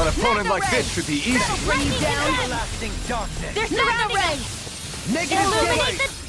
An opponent like this should be easy. That'll bring you down. Everlasting darkness. They're surrounding us. Negative Illuminate damage. the...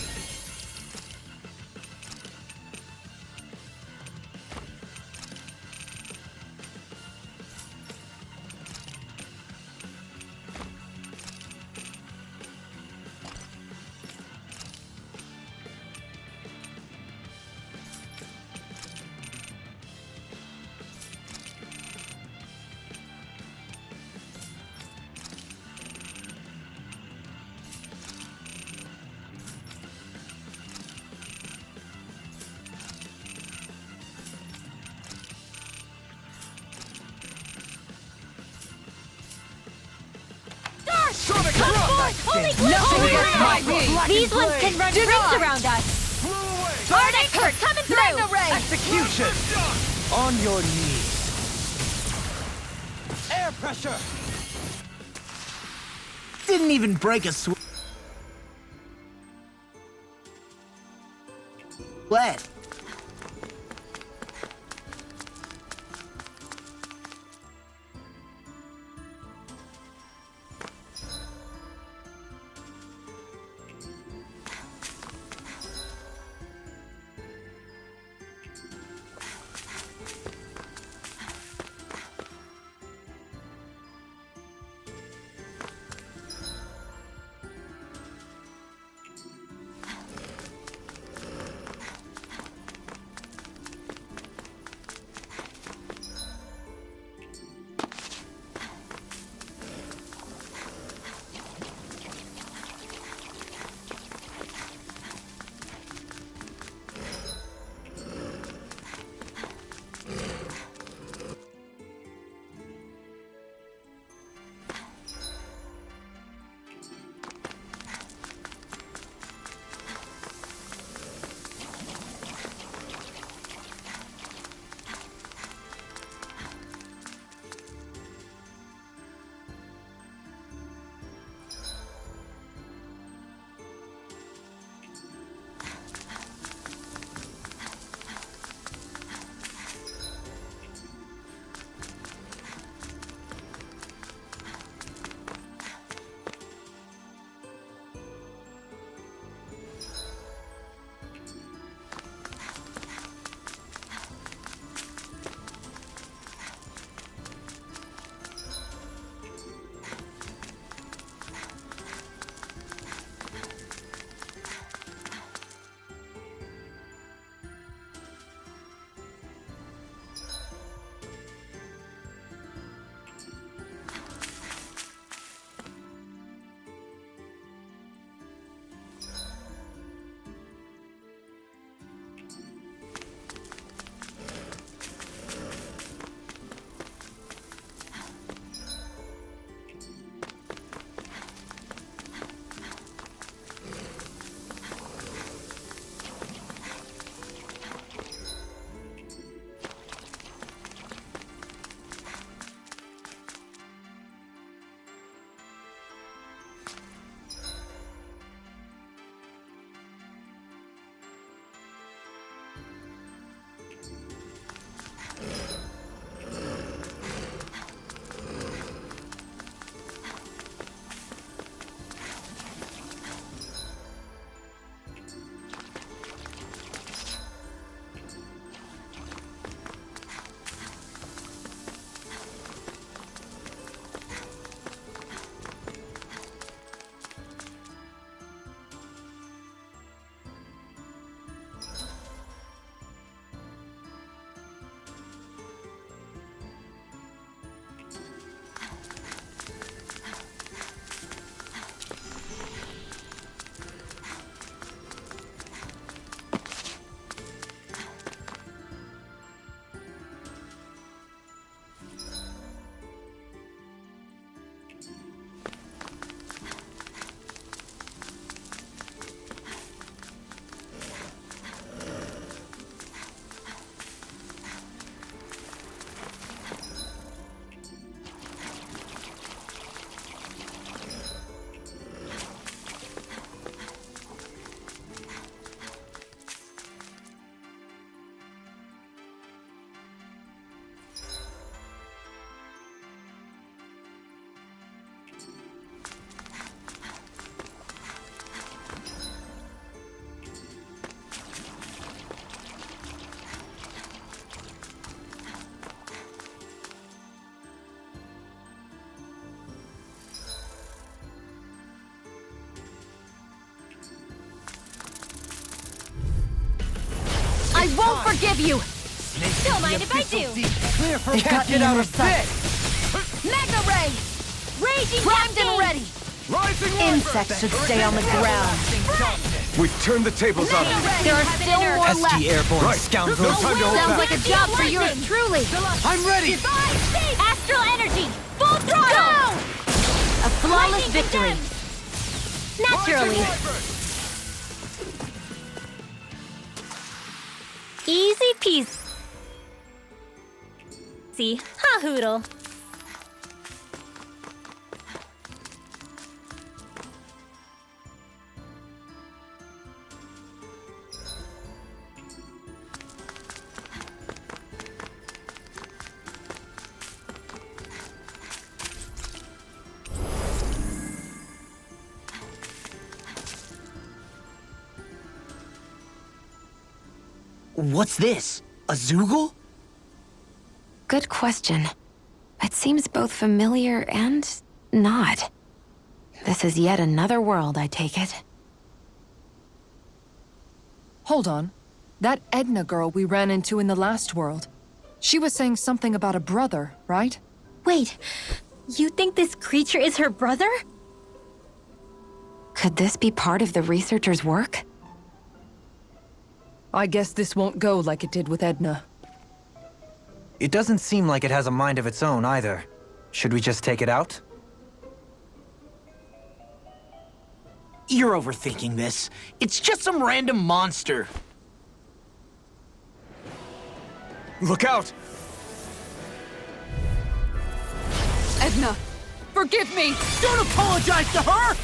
Sonic Come Drop! forth, holy Nothing glitter! against my me. These ones can run rings around us. Blew away! Arctic Hurt coming through! Execution. On your knees. Air pressure. Didn't even break a sweat. won't forgive you! Don't mind if I do. Clear for They've can't got get me out in of their this! Mega Ray! Raging Primed and ready! Rising Insects should stay on the ground. We've turned the tables on them. There are still more left. Pesky airborne Right. scoundrels! No time to hold Sounds back. like a job for yours truly. I'm ready! Astral energy! Full throttle! A flawless victory. Naturally. Easy peasy. See, ha hoodle. What's this? A Zoogle? Good question. It seems both familiar and not. This is yet another world, I take it. Hold on. That Edna girl we ran into in the last world. She was saying something about a brother, right? Wait, you think this creature is her brother? Could this be part of the researcher's work? I guess this won't go like it did with Edna. It doesn't seem like it has a mind of its own either. Should we just take it out? You're overthinking this. It's just some random monster. Look out! Edna! Forgive me! Don't apologize to her!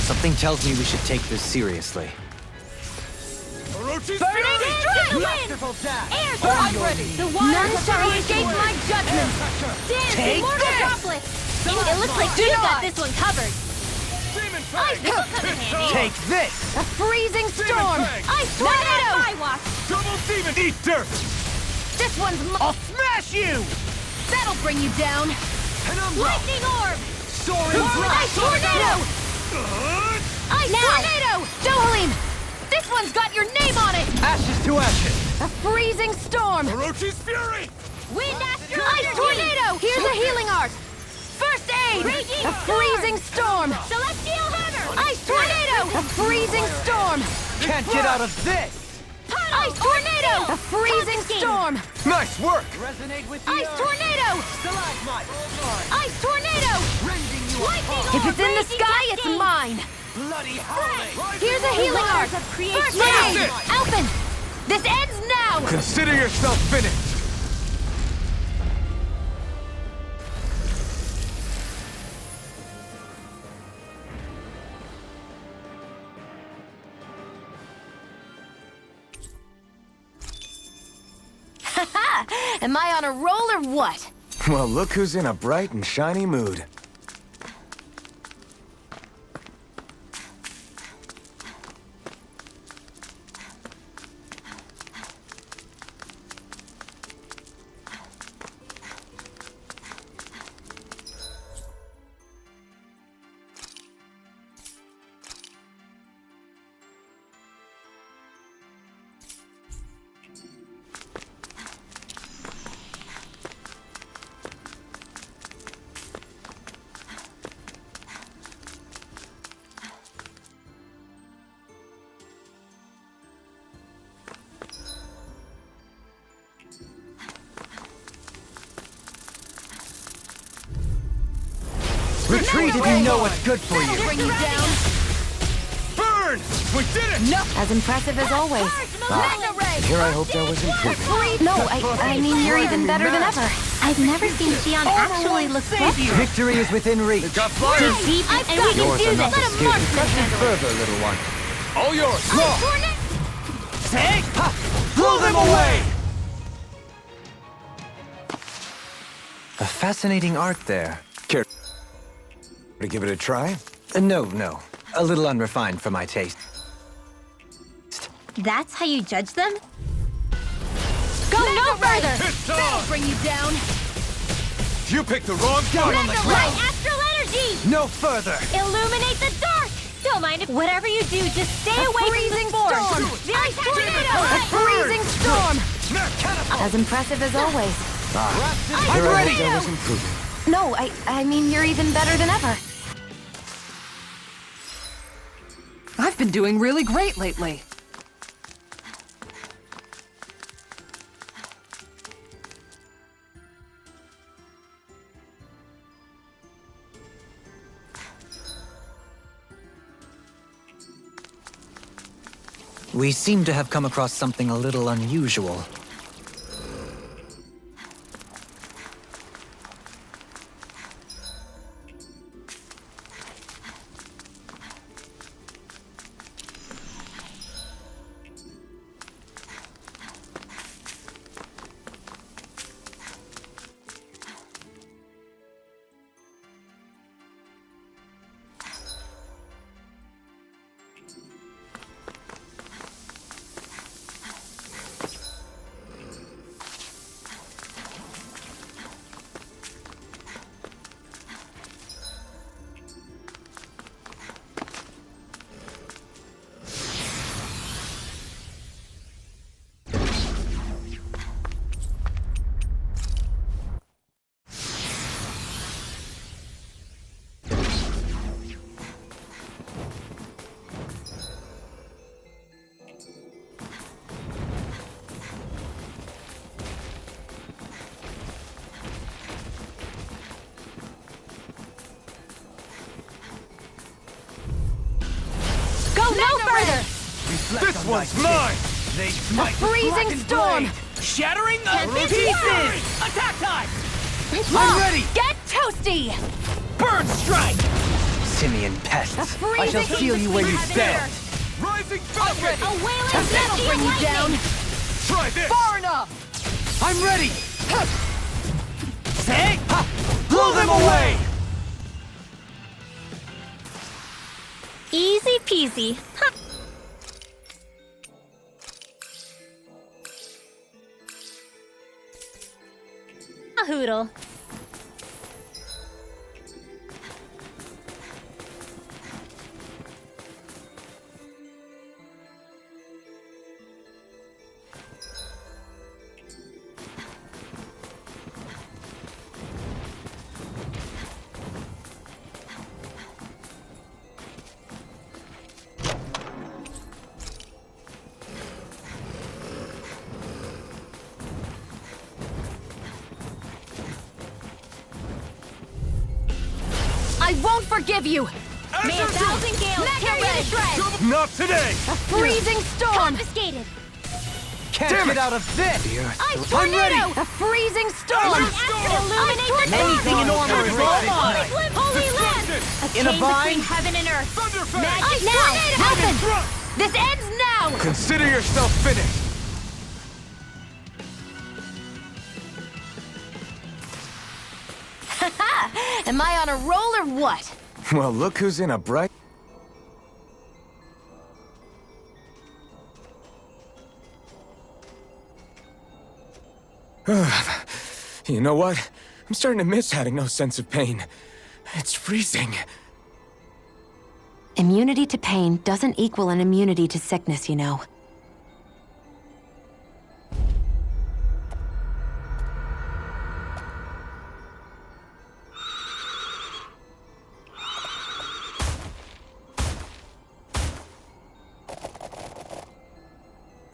Something tells me we should take this seriously. Orochi's Burning fury! hands to the wind! Masterful dash! Air I'm drop! ready. The water shall escape my judgment. Dance Take immortal this! droplets! It looks like you got this one covered. Demon I Fang! will come in handy. Take this! A freezing storm. Fang! Ice Not tornado! on My watch! Double demon! Eat dirt! This one's I'll smash you! That'll bring you down. Lightning orb! Soaring Ice tornado! Ice tornado. Dohalim. This one's got your name on it. Ashes to ashes! A freezing storm. Orochi's fury! Wind astral Ice energy! tornado. Here's a healing art. First aid. Raging A freezing storm. Celestial hammer! Ice tornado. A freezing storm. Can't get out of this! Ice tornado. A freezing storm. Nice work! Resonate with the Ice earth. tornado. Stalagmite! Ice tornado. Rending you Lightning apart! If it's in the Raging sky, it's cascade. mine. Bloody howling! Here's a healing art. of creation. First Finish aid. it. Alphen. This ends now. Consider yourself finished! Am I on a roll or what? Well, look who's in a bright and shiny mood. Retreat if you know what's good for you! Bring you down. Burn! We did it! As impressive as always. Mega ray. Here I hoped I was improving. No, I mean, you're even better than ever. I've never seen Xion actually look Save you! Victory is within reach! Got fire! deep I've and got we Yours can do enough this. to Let him march skip. this Further, little one. All yours! Ice tornado! Take! Ha! Blow them away! A fascinating art there. Care to give it a try? No. A little unrefined for my taste. That's how you judge them? Go no further. It's That'll on! bring you down. You picked the wrong Down fight! on the Mega ground! Ray astral energy! No further! Illuminate the dark! Don't don't mind if whatever you do, just stay away from the freezing spores. storm. The ice tornado. A freezing storm! As impressive as always. I'm ready! There was improvement. No, I mean, you're even better than ever. I've been doing really great lately. We seem to have come across something a little unusual. Go no further! This one's mine! They A freezing storm! Shattering Can't be pieces! stopped. Attack time! Mom, ready. Get toasty! Bird strike! Simian pests. A freezing I shall feel you where you stand. Rising falcon! A wailing that'll bring you down! Try this! Far enough! I'm ready! Say! Blow them away! Easy peasy. Huh. A hoodle. I won't forgive you! May a thousand gales Mega tear you red. to shreds. Not today! A freezing storm! Confiscated. Can't Damn get it. out of this! Ice I'm ready. tornado! A freezing storm! Illuminate the Anything in order is fine. Holy land! In a chain bind? between heaven and earth. Thunderfang! Ice tornado! Happen! This ends now! Consider yourself finished! Am I on a roll or what? Well, look who's in a bright... You know what? I'm starting to miss having no sense of pain. It's freezing. Immunity to pain doesn't equal an immunity to sickness, you know.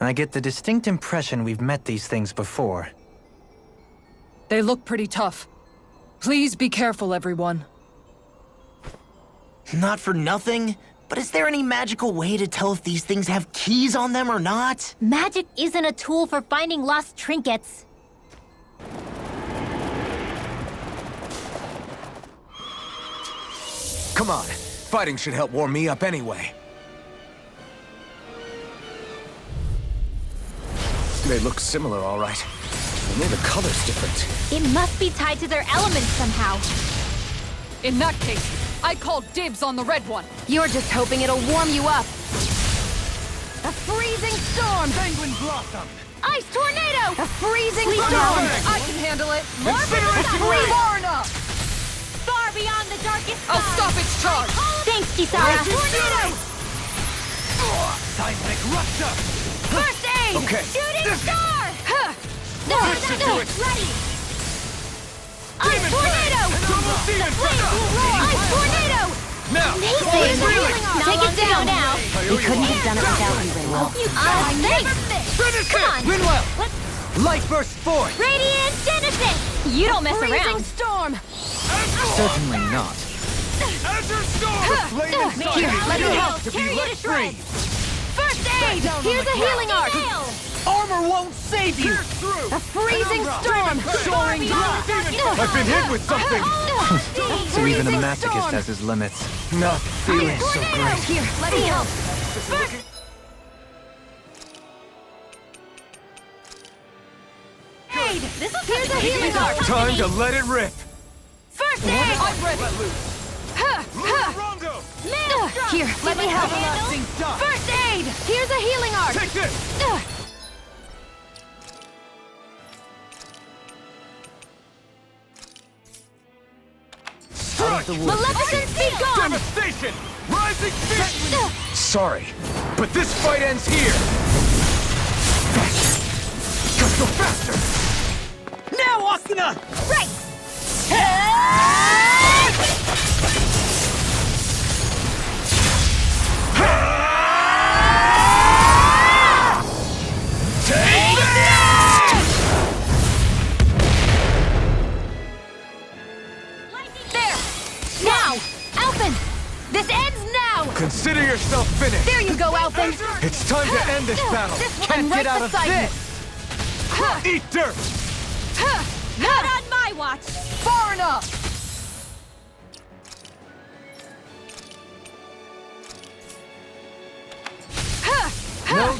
I get the distinct impression we've met these things before. They look pretty tough. Please be careful, everyone. Not for nothing, but is there any magical way to tell if these things have keys on them or not? Magic isn't a tool for finding lost trinkets. Come on, fighting should help warm me up anyway. They look similar, all right. Only the color's different. It must be tied to their elements somehow. In that case, I call dibs on the red one. You're just hoping it'll warm you up. A freezing storm! Penguin Blossom! Ice tornado! A freezing storm! Thunderfang! I can handle it. Incineration Far Ray! enough! Far beyond the darkest I'll sky. stop its charge. Call Thanks, Kisara! Tornado! Seismic rupture! First aid! Okay. Shooting star! Ready! Ice tornado! Ice tornado! Now! Take it down now! We couldn't have done it without you, Rinwell. Thanks! Come on! Rinwell! Light burst forth! Radiant Genesis! You don't mess Freezing around! storm! Certainly not. Here, let me help! Carry you to shreds! First aid! Here's a healing arc! Armor won't save you! A freezing storm! Soaring drop! I've been hit with something! So even a masochist has his limits. Not feeling so great. Here, let me help! Aid! Here's a healing arc! Time to let it rip! First aid! I'm ready! Here, let me help! First aid! Here's a healing arc! Take this! Maleficent, be gone! Devastation! Rising fist! Sorry, but this fight ends here! Faster! Just go faster! Now, Asuna! Right! There! Now! Alphen! This ends now! Consider yourself finished! There you go, Alphen! It's time to end this battle! This one Can't right get out of beside this! you. Eat dirt! Not on my watch! Far enough! No.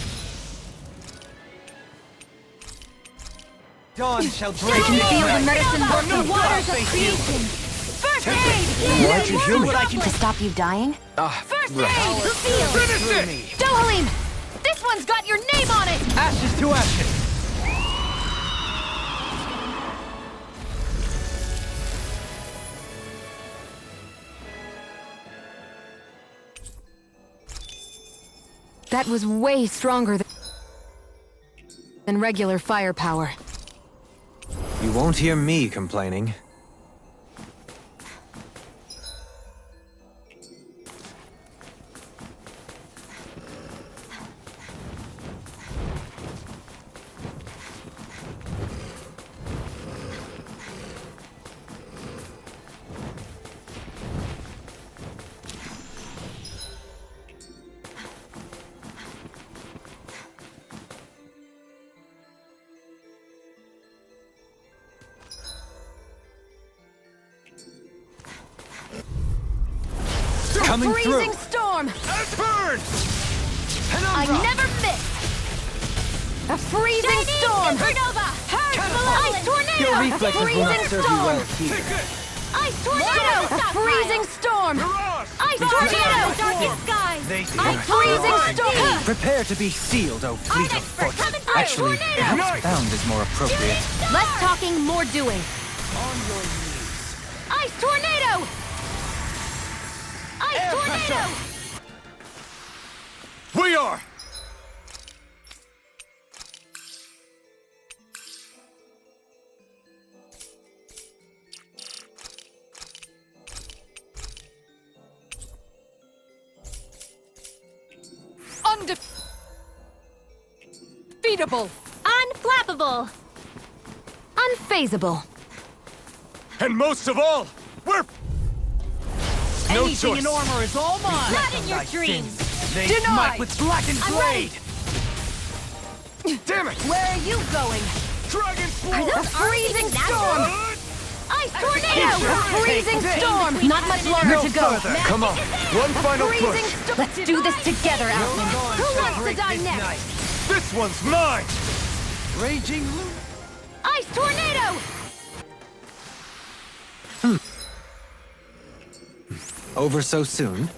Dawn shall break I can the feel the ground. medicine work the waters of creation! First aid! Why'd you heal me? To stop you dying? First aid! Feel! Finish it! Dohalim! This one's got your name on it! Ashes to ashes! That was way stronger than regular firepower. You won't hear me complaining. Coming Freezing through! storm! Burn! I never miss! A freezing storm! Supernova! Ice tornado! Your reflexes will not freezing serve you storm! well here. Ice tornado! A freezing storm! Ice tornado! Darkest skies! They Ice freezing storm! Prepare to be sealed, O fleet of expert foot. coming through. Actually, Tornado! perhaps bound is more appropriate. Less talking, more doing. Ice tornado! Ice tornado! We are! Undefeatable! Unflappable! Unfazable. And most of all, we're... No Anything choice. in armor is all mine! Not in your dreams! They Denied. smite with blackened I'm blade! Damn it! Where are you going? Dragon A freezing storm! Ice tornado! A freezing storm! Not much longer No to go. further. Come on, one final Freezing push! storm! Let's do this together, Alvin. Dawn Who shall wants to break die this next? night. This one's mine! Raging loot. Ice tornado! Over so soon?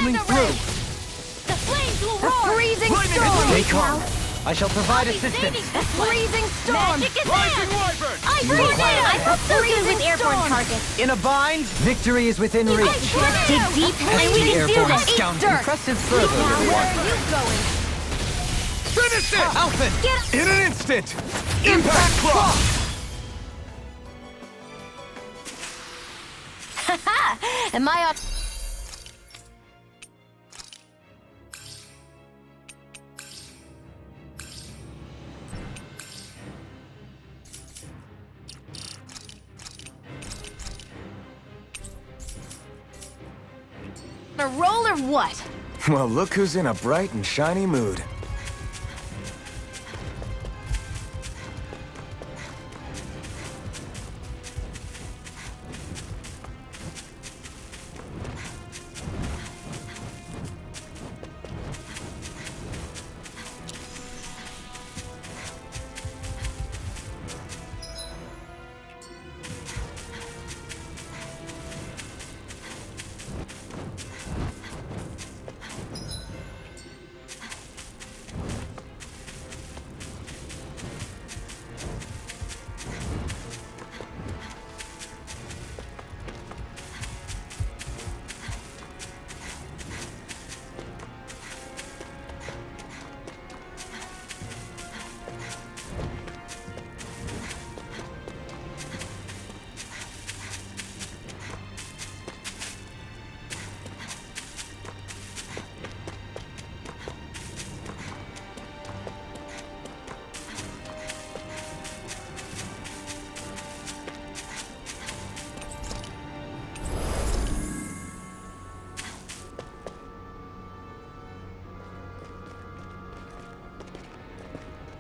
Coming Panda through. Ray! The flames will roar! Freezing Stay storm! calm. I shall provide I'll be saving assistance. this one. Freezing storm! Magic is Rising there! Wyvern! Ice I tornado! hope so good with airborne storm. targets. In a bind? Victory is within reach. Ice tornado! Dig deep and we The can do airborne this. scoundrel. Dirt. Impressive fervor, Now, little where one. are you going? Finish it! Alphen! In an instant! Impact Claw! Am I up? A roll or what? Well, look who's in a bright and shiny mood.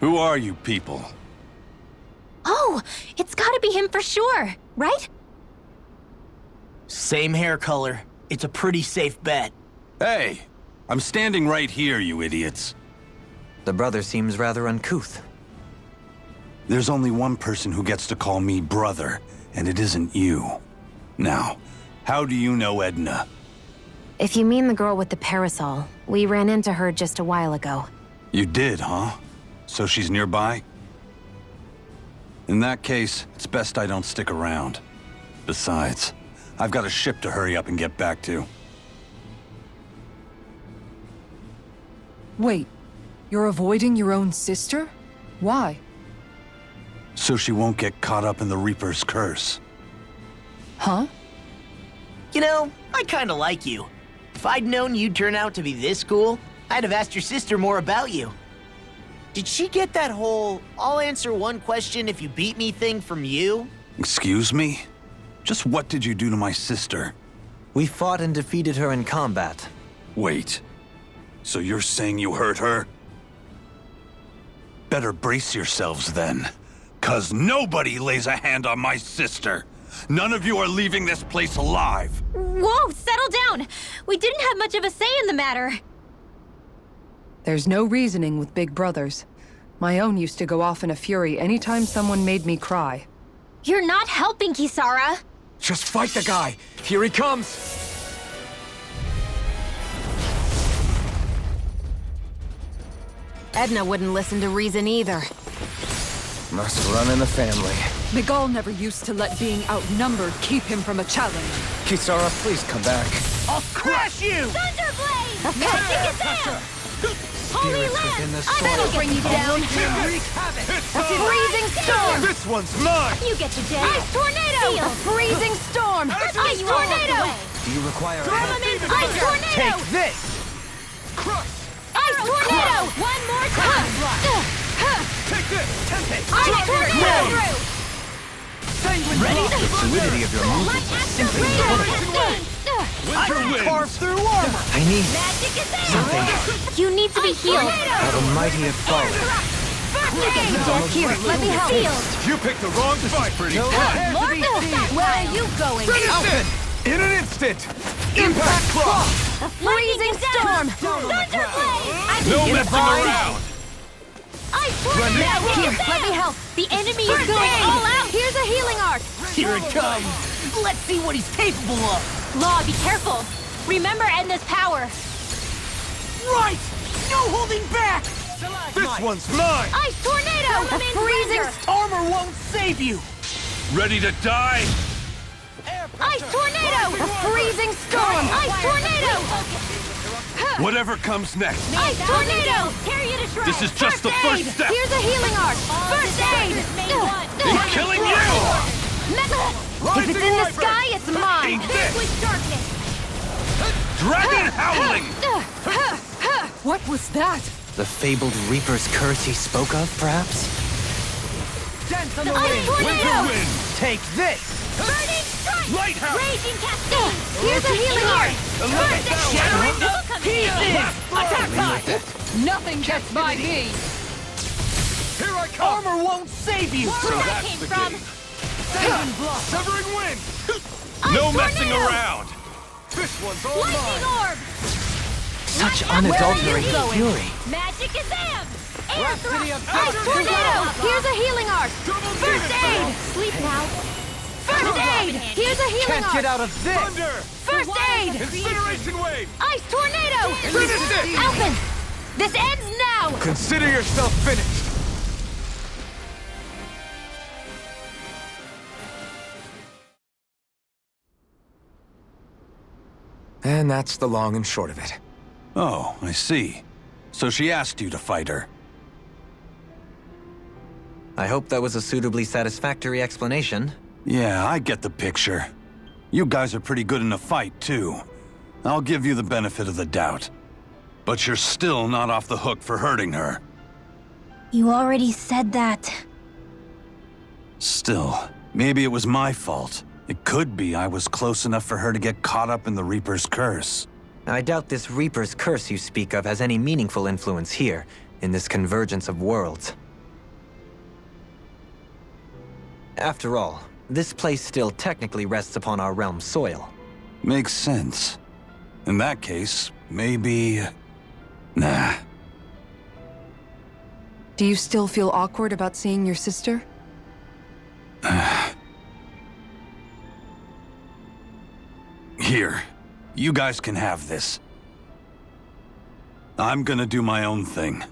Who are you people? Oh, it's gotta be him for sure, right? Same hair color. It's a pretty safe bet. Hey, I'm standing right here, you idiots. The brother seems rather uncouth. There's only one person who gets to call me brother, and it isn't you. Now, how do you know Edna? If you mean the girl with the parasol, we ran into her just a while ago. You did, huh? So she's nearby? In that case, it's best I don't stick around. Besides, I've got a ship to hurry up and get back to. Wait, you're avoiding your own sister? Why? So she won't get caught up in the Reaper's curse. Huh? You know, I kinda like you. If I'd known you'd turn out to be this cool, I'd have asked your sister more about you. Did she get that whole, I'll answer one question if you beat me thing from you? Excuse me? Just what did you do to my sister? We fought and defeated her in combat. Wait. So you're saying you hurt her? Better brace yourselves then. 'Cause nobody lays a hand on my sister. None of you are leaving this place alive. Whoa, settle down! We didn't have much of a say in the matter. There's no reasoning with big brothers. My own used to go off in a fury anytime someone made me cry. You're not helping, Kisara. Just fight the guy! Here he comes! Edna wouldn't listen to reason either. Must run in the family. Miguel never used to let being outnumbered keep him from a challenge. Kisara, please come back. I'll crush you! Thunderblade! Magic is there! Holy Spirits Land! within the I that'll soil. bring you down! Freezing storm! This one's mine! You get your day! Ice tornado! Freezing storm! Ice tornado! Do you require Throw help? him in! Ice tornado! this! Ice tornado! One more time! Take this! Ice tornado! Ready? The fluidity of your movements is simply incredible. I can carve through armor! I need Magic is there! something. You need to be healed. How the mighty have fallen. You get your death here! Let me help! You picked the wrong fight! Pretty Where are you going? In an instant! Impact Claw! Freezing storm! Thunderblade! I can No do messing fine. around! Ice tornado! Here, let me help. The enemy is going all out. Here's a healing arc. Here it comes! Let's see what he's capable of! Law, be careful. Remember Edna's power! Right! No holding back! This one's mine! Ice Tornado! A freezing Armor won't save you! Ready to die? Ice Tornado! A freezing storm! Ice Tornado! Whatever comes next. Ice Tornado! Tear you to shreds! This is just the first step. Here's a healing art! First aid! He's killing you! If it's in the sky, it's mine! Eat this! With darkness! Dragon howling! What was that? The fabled Reaper's curse he spoke of, perhaps? Ice Winter Tornado! wind! Take this! Burning Strike! Lighthouse! Raging Cascade! Here's a healing art! First aid! Shattering Nothing gets by me! Here I come! Armor won't save you! Where that came from! Severing wind! No Ice messing Tornado! around! This one's all Lightning mine! Orb! Such Where are you unadulterated going? fury. Magic is Am! Air Rhapsody Thrust! of Ice Thunder! Tornado! Here's a healing art! Double First demon aid! throw! Sleep now! First aid! Here's a healing Can't art! get out of this! Thunder! First aid! Incineration wave! Ice Tornado! Finish it! Alphen! This ends now! Consider yourself finished! And that's the long and short of it. Oh, I see. So she asked you to fight her. I hope that was a suitably satisfactory explanation. Yeah, I get the picture. You guys are pretty good in a fight, too. I'll give you the benefit of the doubt. But you're still not off the hook for hurting her. You already said that. Still, maybe it was my fault. It could be I was close enough for her to get caught up in the Reaper's curse. I doubt this Reaper's curse you speak of has any meaningful influence here, in this convergence of worlds. After all, this place still technically rests upon our realm's soil. Makes sense. In that case, maybe... Nah. Do you still feel awkward about seeing your sister? Here, you guys can have this. I'm gonna do my own thing.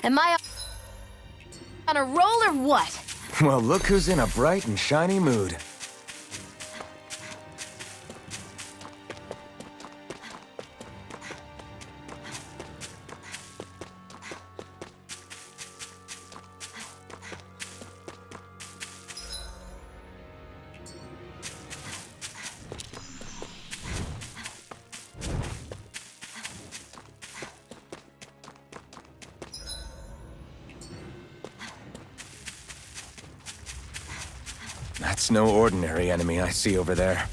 Am I on a roll or what? Well, look who's in a bright and shiny mood. That's no ordinary enemy I see over there.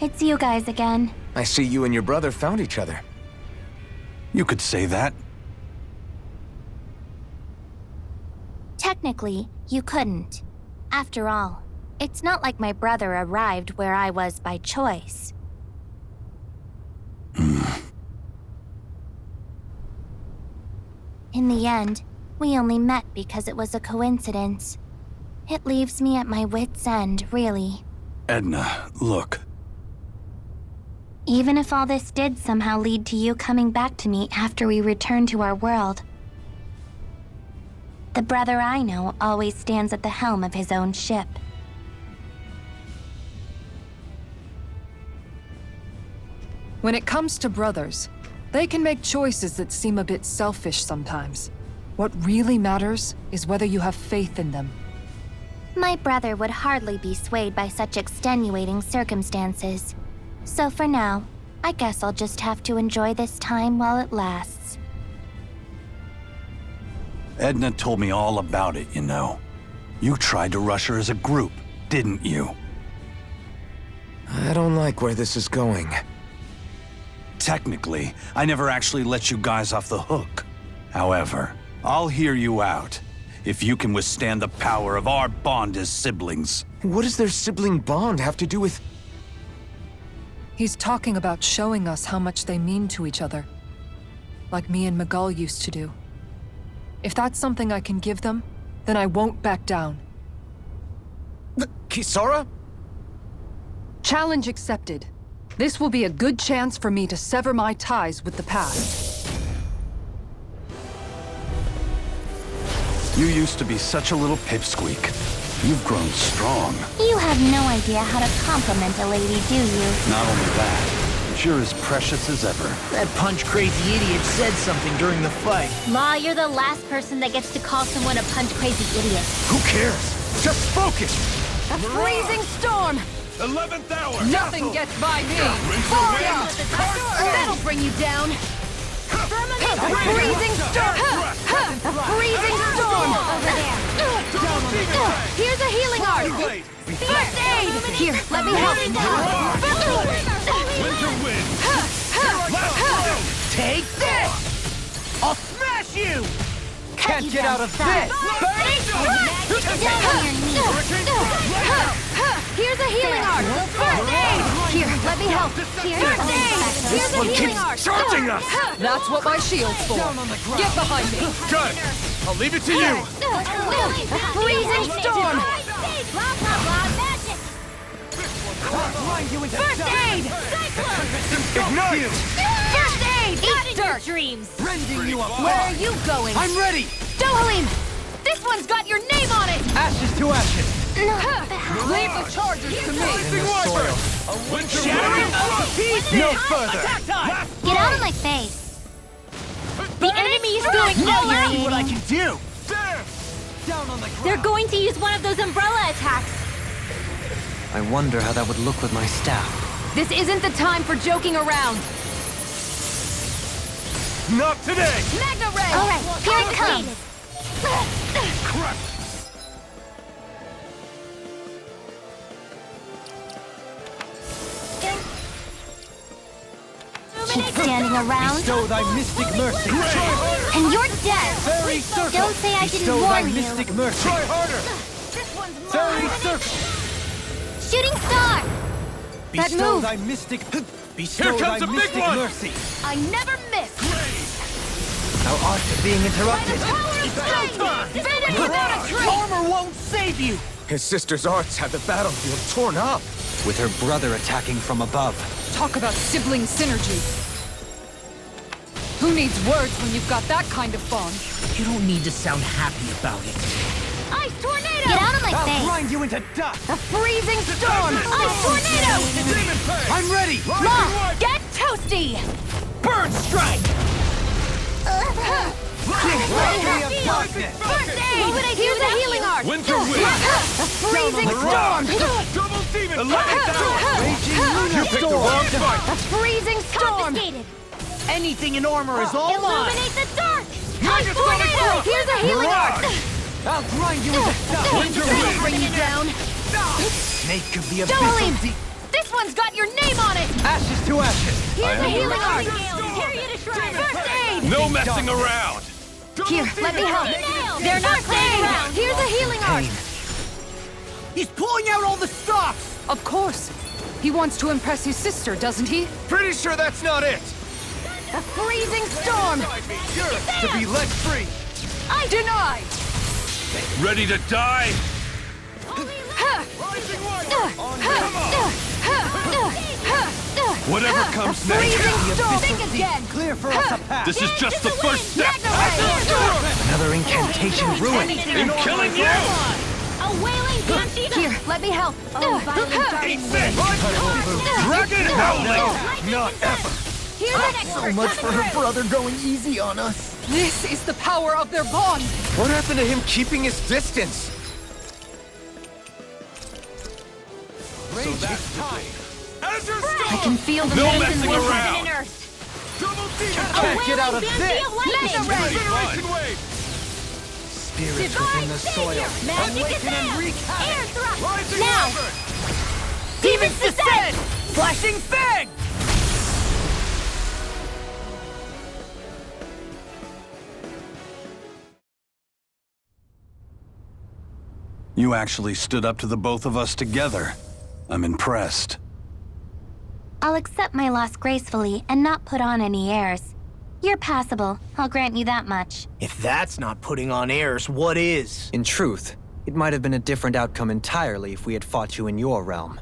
It's you guys again. I see you and your brother found each other. You could say that. Technically, you couldn't. After all, it's not like my brother arrived where I was by choice. In the end, we only met because it was a coincidence. It leaves me at my wit's end, really. Edna, look. Even if all this did somehow lead to you coming back to me after we return to our world, the brother I know always stands at the helm of his own ship. When it comes to brothers, they can make choices that seem a bit selfish sometimes. What really matters is whether you have faith in them. My brother would hardly be swayed by such extenuating circumstances. So for now, I guess I'll just have to enjoy this time while it lasts. Edna told me all about it, you know. You tried to rush her as a group, didn't you? I don't like where this is going. Technically, I never actually let you guys off the hook. However, I'll hear you out if you can withstand the power of our bond as siblings. What does their sibling bond have to do with... He's talking about showing us how much they mean to each other. Like me and Miguel used to do. If that's something I can give them, then I won't back down. Kisara? Challenge accepted. This will be a good chance for me to sever my ties with the past. You used to be such a little pipsqueak. You've grown strong. You have no idea how to compliment a lady, do you? Not only that, but you're as precious as ever. That punch-crazy idiot said something during the fight. Law, you're the last person that gets to call someone a punch-crazy idiot. Who cares? Just focus! A freezing storm! 11th hour! Nothing gets by me! That'll bring you down! A freezing storm! A freezing storm! Over there! Here's a healing art! First aid! Here, let me help. Winter wind! Take this! I'll smash you! Can't get out of this! Here's a healing art! First aid! Here, let me help. First aid! Here's a healing art! Charging us! That's what my shield's for. Get behind me! Good! I'll leave it to you! A freezing storm! Blah, blah, blah, magic! First aid! Ignite! First aid! Eat dirt! Dreams! Rending you apart! Where are you going? I'm ready! Dohalim! This one's got your name on it! Ashes to ashes! Leave the charges to me! No further! Get out of my face! The enemy is going Now all you out! see what I can do! Down on the ground! They're going to use one of those umbrella attacks! I wonder how that would look with my staff. This isn't the time for joking around! Not today! Magna Ray! Alright, here it comes! Keep standing around, Bestow thy mystic mercy! and you're dead! Fairy circle! Don't say I didn't Bestow thy warn you! mystic mercy! Try harder! This one's Fairy mine! circle! Shooting star! That Bestow move. thy mystic... Bestow Here comes thy a big mystic one. mercy! I never miss! Thou art being interrupted! Finish without a trick! Armor won't save you! His sister's arts had the battlefield torn up. With her brother attacking from above. Talk about sibling synergy. Who needs words when you've got that kind of bond? You don't need to sound happy about it. Ice tornado! Get out of my I'll face! grind you into dust! A freezing storm! Ice tornado! I'm ready! Law, get toasty! Bird strike! Ray of darkness! First aid! Here's a healing art! Winter wind! A freezing storm! Double demon! You Picked the wrong fight! A freezing storm! Confiscated! Anything in armor is all mine! Illuminate the dark! Ice tornado! Here's a healing art! I'll grind you into dust! Winter That'll wind! bring you down! Snake of the Dohalim! abyssal deep! This one's got your name on it! Ashes to ashes! Here's the am healing ready. art! First aid! No messing around! Here, let me help. They're not playing around. Here's a healing art. He's pulling out all the stops! Of course. He wants to impress his sister, doesn't he? Pretty sure that's not it! A freezing storm! To be let free! I deny! Ready to die? Whatever comes next. Freezing storm! Think again! Clear for us a path! This is just the first step. Another incantation ruined! In killing you! A wailing banshee! Here, let me help. Eat this! Dragon howling! Not ever! Here's an expert. So much for her brother going easy on us. This is the power of their bond! What happened to him keeping his distance? So that's time. I can feel the No medicine messing working around. in Earth. Can't get out of this! Mega ray! Spirits within the soil. Magic is and wreak Air thrust! Now! Demons descend! Flashing Fang! You actually stood up to the both of us together. I'm impressed. I'll accept my loss gracefully and not put on any airs. You're passable, I'll grant you that much. If that's not putting on airs, what is? In truth, it might have been a different outcome entirely if we had fought you in your realm.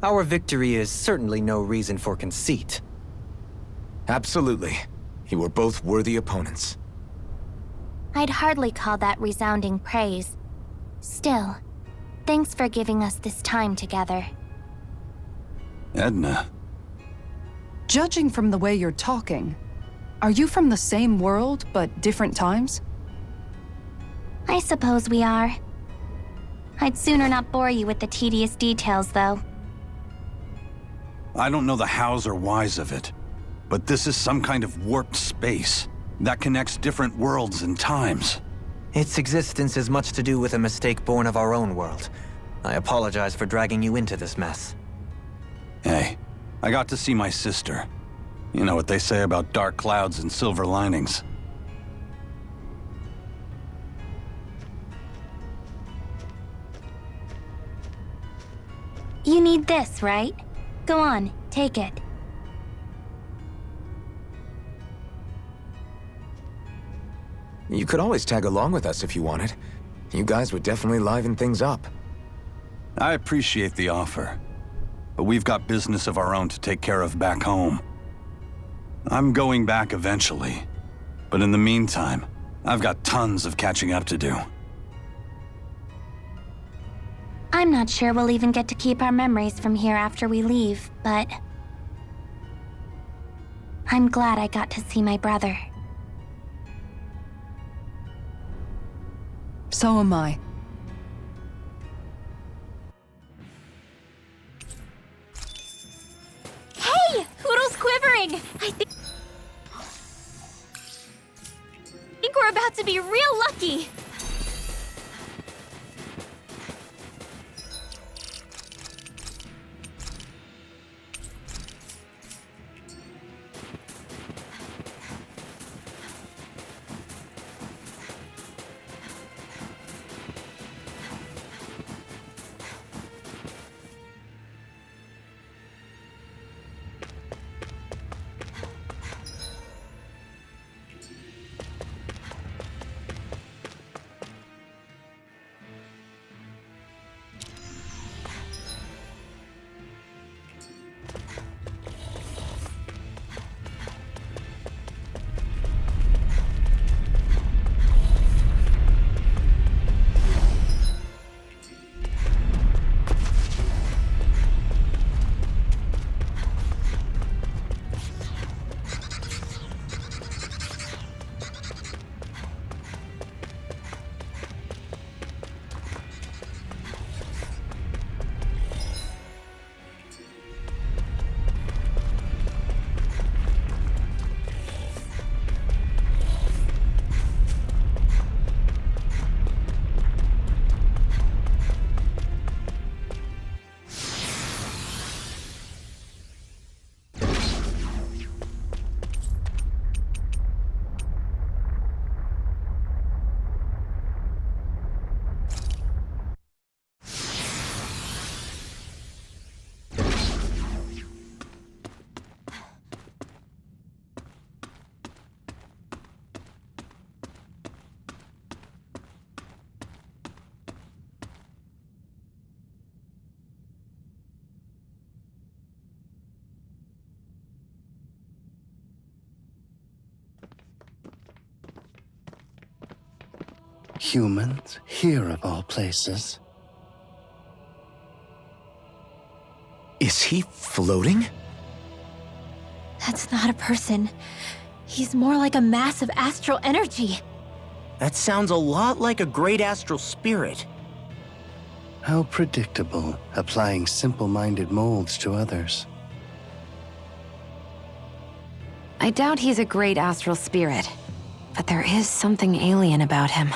Our victory is certainly no reason for conceit. Absolutely. You were both worthy opponents. I'd hardly call that resounding praise. Still, thanks for giving us this time together. Edna. Judging from the way you're talking, are you from the same world, but different times? I suppose we are. I'd sooner not bore you with the tedious details, though. I don't know the hows or whys of it, but this is some kind of warped space that connects different worlds and times. Its existence is much to do with a mistake born of our own world. I apologize for dragging you into this mess. Hey, I got to see my sister. You know what they say about dark clouds and silver linings. You need this, right? Go on, take it. You could always tag along with us if you wanted. You guys would definitely liven things up. I appreciate the offer, but we've got business of our own to take care of back home. I'm going back eventually, but in the meantime, I've got tons of catching up to do. I'm not sure we'll even get to keep our memories from here after we leave, but... I'm glad I got to see my brother. So am I. Hey! Hoodle's quivering! I think we're about to be real lucky! Humans, here of all places. Is he floating? That's not a person. He's more like a mass of astral energy. That sounds a lot like a great astral spirit. How predictable, applying simple-minded molds to others. I doubt he's a great astral spirit, but there is something alien about him.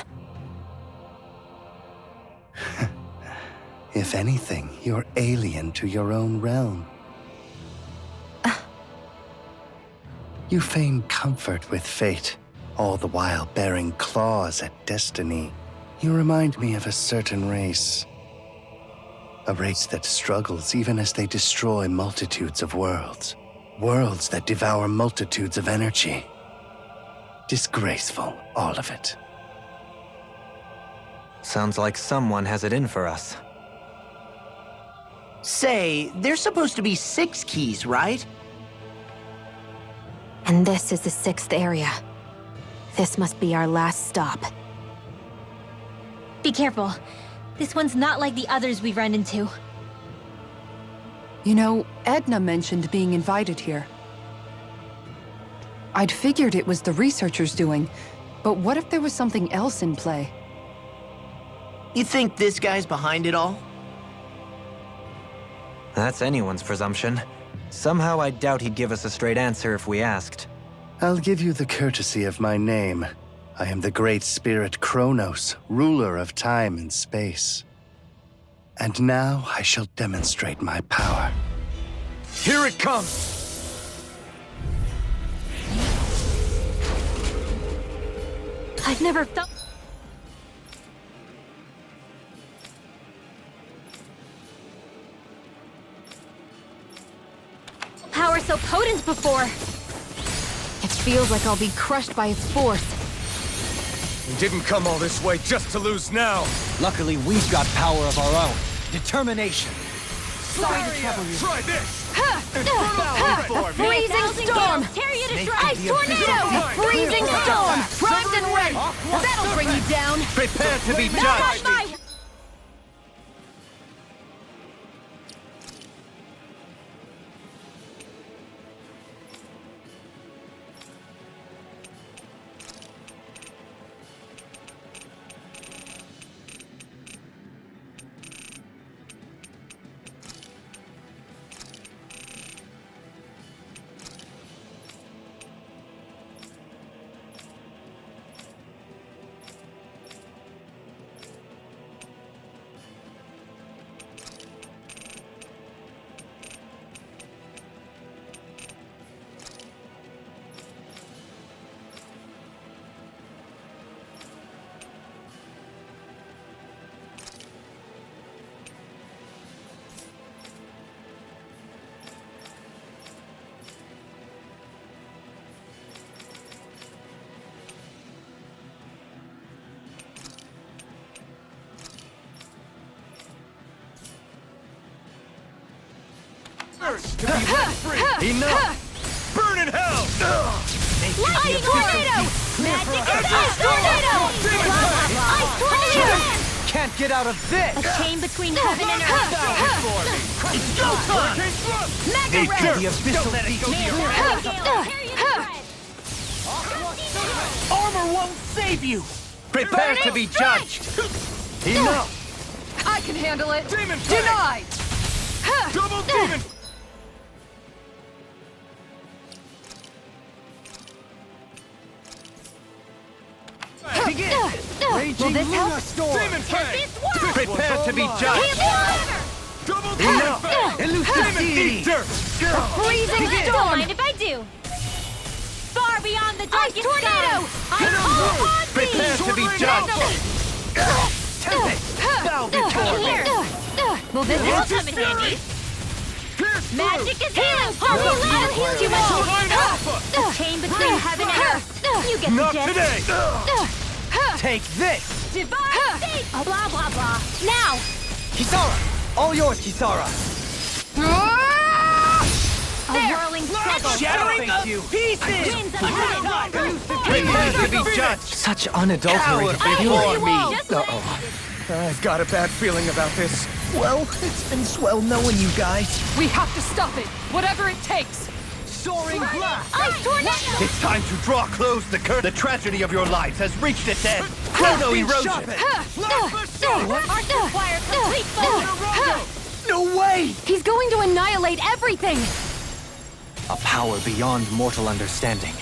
If anything, you're alien to your own realm. You feign comfort with fate, all the while bearing claws at destiny. You remind me of a certain race. A race that struggles even as they destroy multitudes of worlds. Worlds that devour multitudes of energy. Disgraceful, all of it. Sounds like someone has it in for us. Say, there's supposed to be 6 keys, right? And this is the 6th area. This must be our last stop. Be careful. This one's not like the others we've run into. You know, Edna mentioned being invited here. I'd figured it was the researchers doing, but what if there was something else in play? You think this guy's behind it all? That's anyone's presumption. Somehow I doubt he'd give us a straight answer if we asked. I'll give you the courtesy of my name. I am the great spirit Kronos, ruler of time and space. And now I shall demonstrate my power. Here it comes! I've never felt power so potent before. It feels like I'll be crushed by its force. We didn't come all this way just to lose now. Luckily, we've got power of our own. Determination. Sorry to trouble you. Try this! A freezing storm! Ice tornado! Freezing storm! Primed and ready! That'll bring you down! Prepare to be Not judged! my... Enough! Burn in hell! Lightning tornado! Magic ice tornado! Ice tornado! Can't get out of this! A chain between heaven and earth! It's go time! Mega ray! The abyssal Armor won't save you! Prepare to be judged! Enough! I can handle it! Demon Fang! Denied! Double demon! Begin! Will this help? Demon Fang! Prepare to be judged! Double demon Fang! Demon Eater! Freezing storm! Don't mind if I do! Far beyond the darkest tornado! I call on thee! Prepare to be judged! Bow before me! Here! Will this help come in handy? Magic is healing! I'll heal you all! A chain between heaven and earth! You get the Not gist! today! Take this! Divine state! Blah, blah, blah. Now! Kisara! All yours, Kisara! A whirling struggle. Shattering of pieces! Winds of time. Prepare to be judged! Such unadulterated Coward fury. before me! Just I've got a bad feeling about this. Well, it's been swell knowing you guys. We have to stop it, whatever it takes. Soaring blast! Ice tornado. It's time to draw close the curtain. The tragedy of your lives has reached its end. Chrono erosion! Arts require complete focus. No way! He's going to annihilate everything. A power beyond mortal understanding.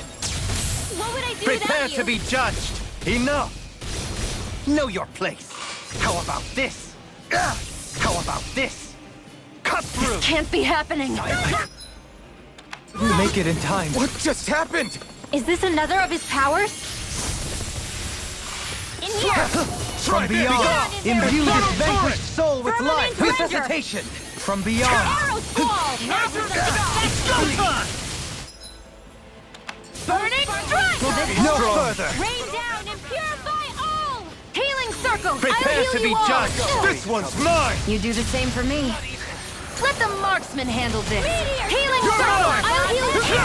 What would I do Prepare without you? to be judged! Enough! Know your place! How about this? How about this? Cut through! Can't be happening. We'll make it in time. What just happened? Is this another of his powers? In here! From beyond, imbue this vanquished soul with life! Firmament render. Resuscitation! From beyond! Arrow squall! Burning strike! No further! Rain down and purify all! Healing circle! Prepare I'll to heal be you all. judged! This one's mine! You do the same for me. Let the marksman handle this! Healing circle! I'll heal you!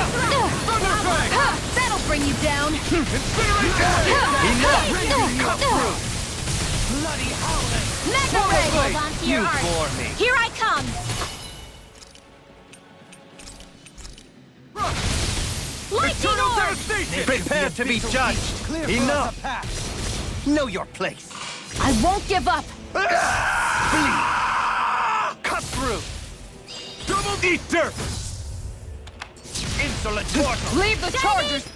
That'll bring you down! Enough! Cut through! Mega ray! Hold on to your You art. bore me! Here I come! Lightning orb! Prepare to be judged! Enough! Know your place! I won't give up! Cut through! Double eater! Insolent mortal! Leave the chargers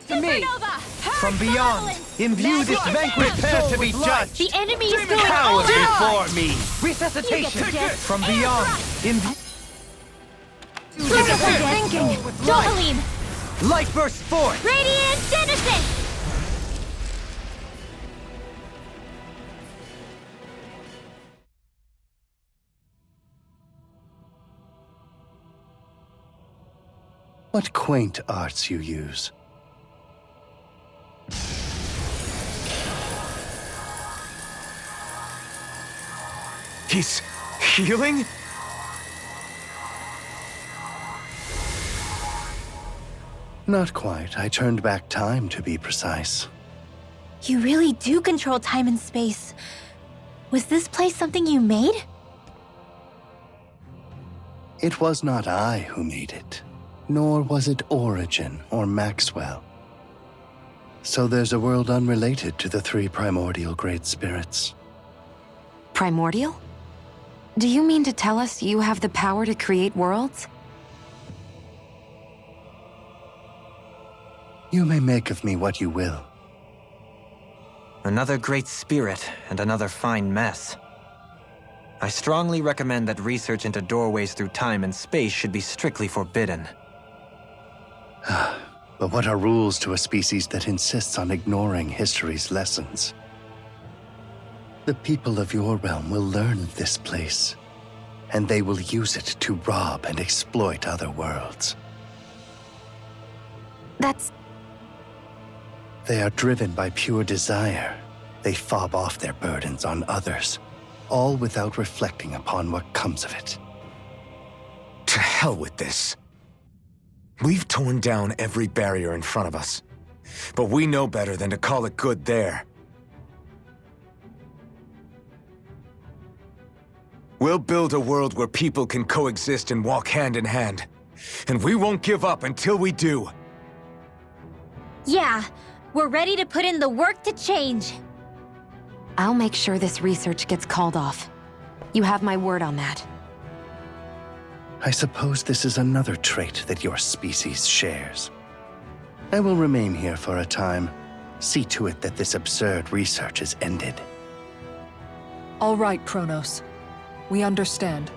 to me. Supernova! From beyond, imbue this vanquished soul to be judged! The enemy is going Coward all before me! Resuscitation! You get to guess. From beyond, imbue... Critical thinking! Dohalim! Light burst forth! Radiant Genesis! What quaint arts you use. He's healing? Not quite. I turned back time, to be precise. You really do control time and space. Was this place something you made? It was not I who made it, nor was it Origin or Maxwell. So there's a world unrelated to the three primordial great spirits. Primordial? Do you mean to tell us you have the power to create worlds? You may make of me what you will. Another great spirit and another fine mess. I strongly recommend that research into doorways through time and space should be strictly forbidden. But what are rules to a species that insists on ignoring history's lessons? The people of your realm will learn of this place, and they will use it to rob and exploit other worlds. That's... They are driven by pure desire. They fob off their burdens on others, all without reflecting upon what comes of it. To hell with this. We've torn down every barrier in front of us, but we know better than to call it good there. We'll build a world where people can coexist and walk hand in hand, and we won't give up until we do. Yeah, we're ready to put in the work to change. I'll make sure this research gets called off. You have my word on that. I suppose this is another trait that your species shares. I will remain here for a time. See to it that this absurd research is ended. All right, Kronos. We understand.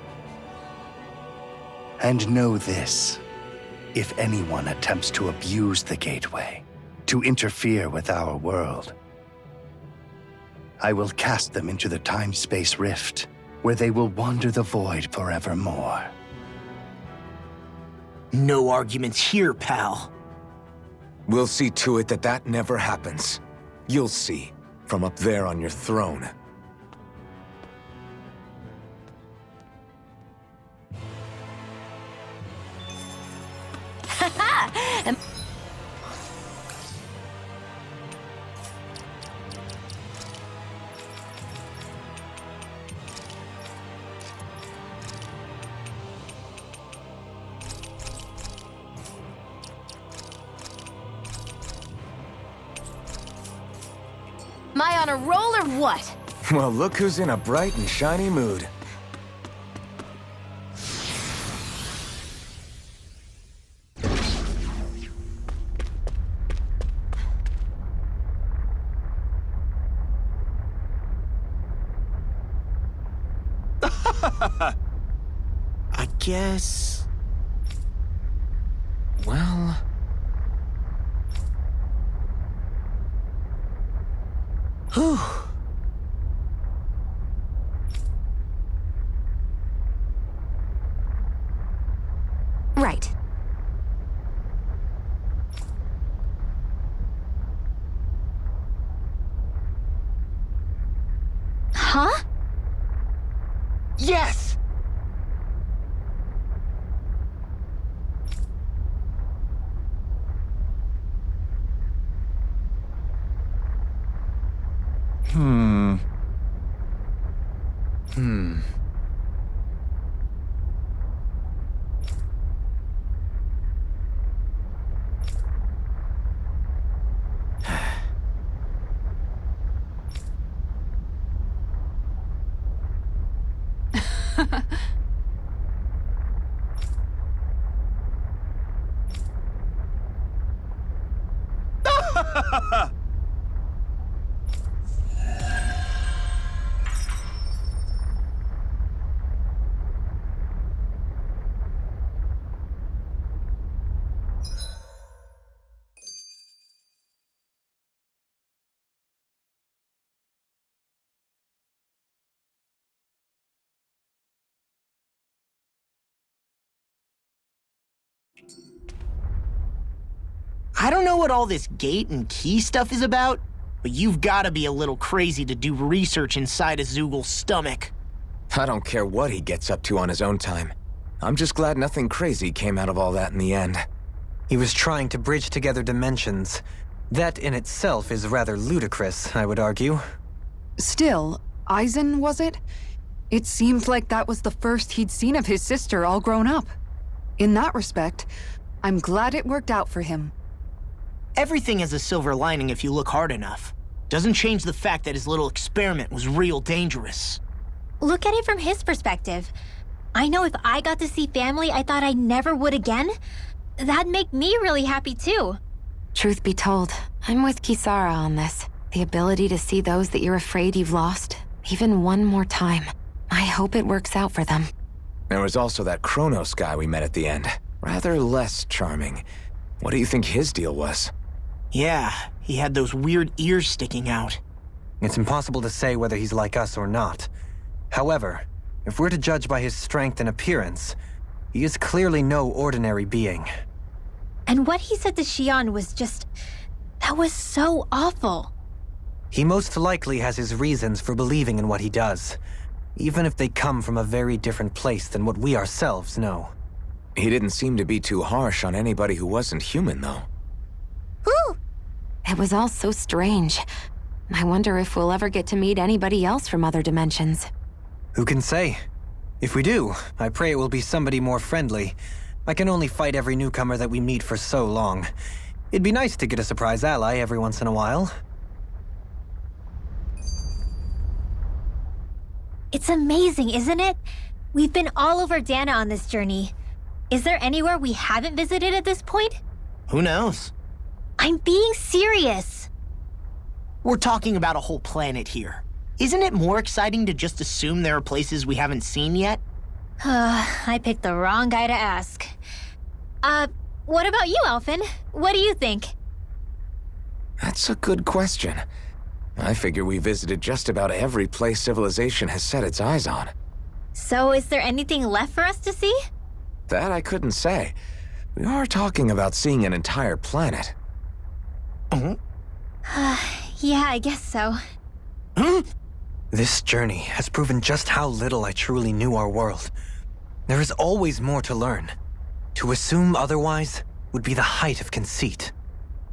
And know this. If anyone attempts to abuse the Gateway, to interfere with our world, I will cast them into the time-space rift, where they will wander the void forevermore. No arguments here, pal. We'll see to it that that never happens. You'll see, from up there on your throne. Am I on a roll or what? Well, look who's in a bright and shiny mood. I guess... Well... Whew. Right. Huh? Yes! I don't know what all this gate and key stuff is about, but you've got to be a little crazy to do research inside a Zoogl's stomach. I don't care what he gets up to on his own time. I'm just glad nothing crazy came out of all that in the end. He was trying to bridge together dimensions. That in itself is rather ludicrous, I would argue. Still, Eisen, was it? It seemed like that was the first he'd seen of his sister all grown up. In that respect, I'm glad it worked out for him. Everything has a silver lining if you look hard enough. Doesn't change the fact that his little experiment was real dangerous. Look at it from his perspective. I know if I got to see family I thought I never would again, that'd make me really happy too. Truth be told, I'm with Kisara on this. The ability to see those that you're afraid you've lost, even one more time. I hope it works out for them. There was also that Kronos guy we met at the end. Rather less charming. What do you think his deal was? Yeah, he had those weird ears sticking out. It's impossible to say whether he's like us or not. However, if we're to judge by his strength and appearance, he is clearly no ordinary being. And what he said to Xion was just... that was so awful. He most likely has his reasons for believing in what he does, even if they come from a very different place than what we ourselves know. He didn't seem to be too harsh on anybody who wasn't human, though. Whew! It was all so strange. I wonder if we'll ever get to meet anybody else from other dimensions. Who can say? If we do, I pray it will be somebody more friendly. I can only fight every newcomer that we meet for so long. It'd be nice to get a surprise ally every once in a while. It's amazing, isn't it? We've been all over Dana on this journey. Is there anywhere we haven't visited at this point? Who knows? I'm being serious. We're talking about a whole planet here. Isn't it more exciting to just assume there are places we haven't seen yet? I picked the wrong guy to ask. What about you, Alphen? What do you think? That's a good question. I figure we visited just about every place civilization has set its eyes on. So is there anything left for us to see? That I couldn't say. We are talking about seeing an entire planet. Yeah, I guess so. This journey has proven just how little I truly knew our world. There is always more to learn. To assume otherwise would be the height of conceit.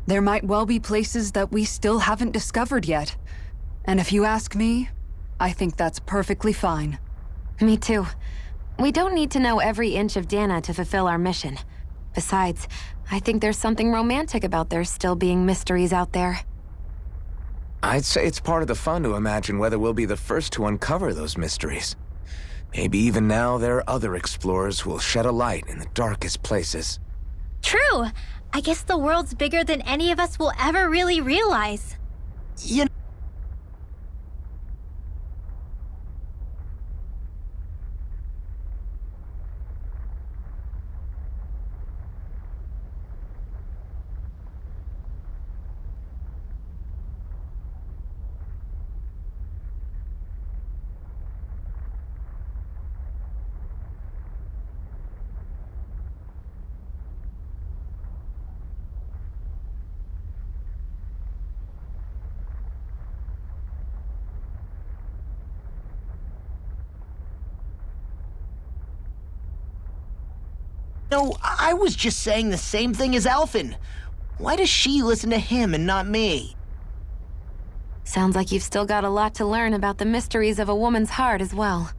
There might well be places that we still haven't discovered yet. And if you ask me, I think that's perfectly fine. Me too. We don't need to know every inch of Dana to fulfill our mission. Besides, I think there's something romantic about there still being mysteries out there. I'd say it's part of the fun to imagine whether we'll be the first to uncover those mysteries. Maybe even now there are other explorers who will shed a light in the darkest places. True! I guess the world's bigger than any of us will ever really realize. You know, I was just saying the same thing as Elfin. Why does she listen to him and not me? Sounds like you've still got a lot to learn about the mysteries of a woman's heart as well.